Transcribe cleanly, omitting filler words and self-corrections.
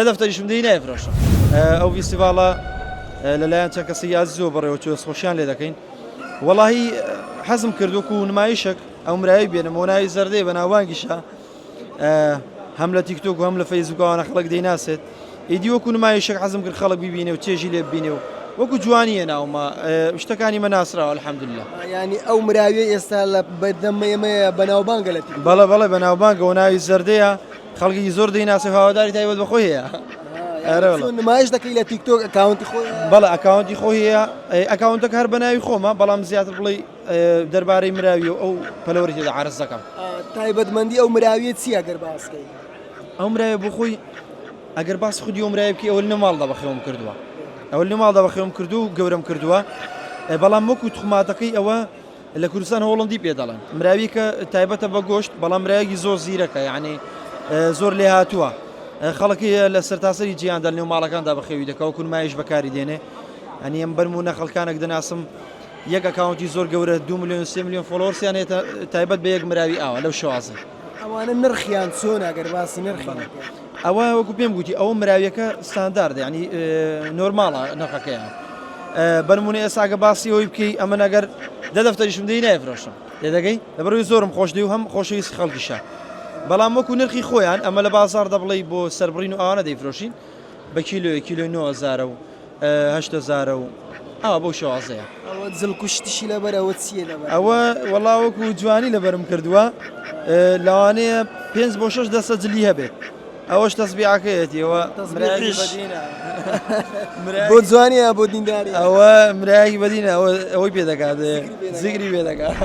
دەفتەریشم دەی نایفرۆشم ئەو فیستیڤاڵە لەلایەن چەند کەسی زۆر بەڕێوەچوە خۆشیان لێ دەکەین وەڵاهی حەزم کردوکو و نمایشێک ئەو مرایی بێنم و ناوی زەردەی بە ناوبانگیشە هەم لە تیکتۆک و هەم لە فەیسبووکەوانە خەڵک دەیناسێت ئیدی وەکو نمایشێک حەزم کرد خەڵک ببینێ و چێژی لێ ببینێ و وەکو جوانیە ناومە شتەکانی مەناسراوە الحەمدولله ینی ئەو مراوی ئێستا لە بەدەمەیەمەیە بەناوبانگە لە بەڵێ بەناوبانگە و ناوی زەردەیە خەڵکی زۆر دەیناسێ هاواداری تایبەت بەخۆی هەیە نمایش دەکەی لە تیکتۆک ئەکاونتی خۆی بەڵێ ئەکاونتی خۆی هەیە ئەکاونتەکە هەر بە ناوی خۆمە بەڵام زیاتر بڵێ دەربارەی مراوی و ئەو پەلەوەری تێدا عەرز دەکەم تایبەتمەندی ئەو مراویە چی ئەگەر باسکەی ئەو مرایە بۆ خۆی ئەگەر باس خودی ئەو مرایە بکەی ئەوە لە ماڵدا بەخێوم کردووە ئەوە لە ماڵدا بەخێوم کردو و گەورەم کردووە بەڵام وەکو توخماتەکەی ئەوە لە کوردستان هۆڵندی پێ دەڵێن مراوی کە تایبەتە بە گۆشت بەڵام مرایەکی زۆر زیرەکە یعنی زۆر لێ هاتووە خەڵکی لە سەرتاسەری جیهاندا لە نێو ماڵەکاندا بەخێوی دەکەوە و نمایش بەکاری دێنێ ئەنی ئەم بەرمونە خەڵکانێک دەناسم یەک ئەکاونتی زۆر گەورە 2 ملیۆن 3 ملیۆن فۆلۆورسیان هێتە تایبەت بە یەک مراوی ئاوە لەو شێوازە ئەوانە نرخیان چۆن ئەگەر باسی نرخیان ئەوە وەکو پێم گوتی ئەوە مراویەکە ستانداردە ینی نۆرماڵە نرخەکەیان بەرمونە ئێساگە باسی ئەوی بکەی ئەمە ئەگەر دەفتەریشم دەی نایفرۆشم لێدەگەی لەبەرەوەی زۆرم خۆش دەی و هەم خۆشەویستی خەڵکیشە بەڵام وەکو نرخی خۆیان ئەمە لە بازار دەبڵێ بۆ سەربڕین و ئەوانە دەیفرۆشین بە کیلۆی 9,000 و 8,000 و ئەوە بۆ شێوازەیە ئەوە جڵکوشتیشی لەبەرەوە چییە لەبەر ئەوە وەڵا وەکو جوانی لەبەرم کردووە لەوانەیە 5 بۆ 6 دەستە جلی هەبێت ئەوەش تەسبیعەکەیەتیەوە بۆ جوانیە بۆ دینداری ئەوە مرایەکی بەدینە ئەوەی پێ دەکات زیگری پێ دەکات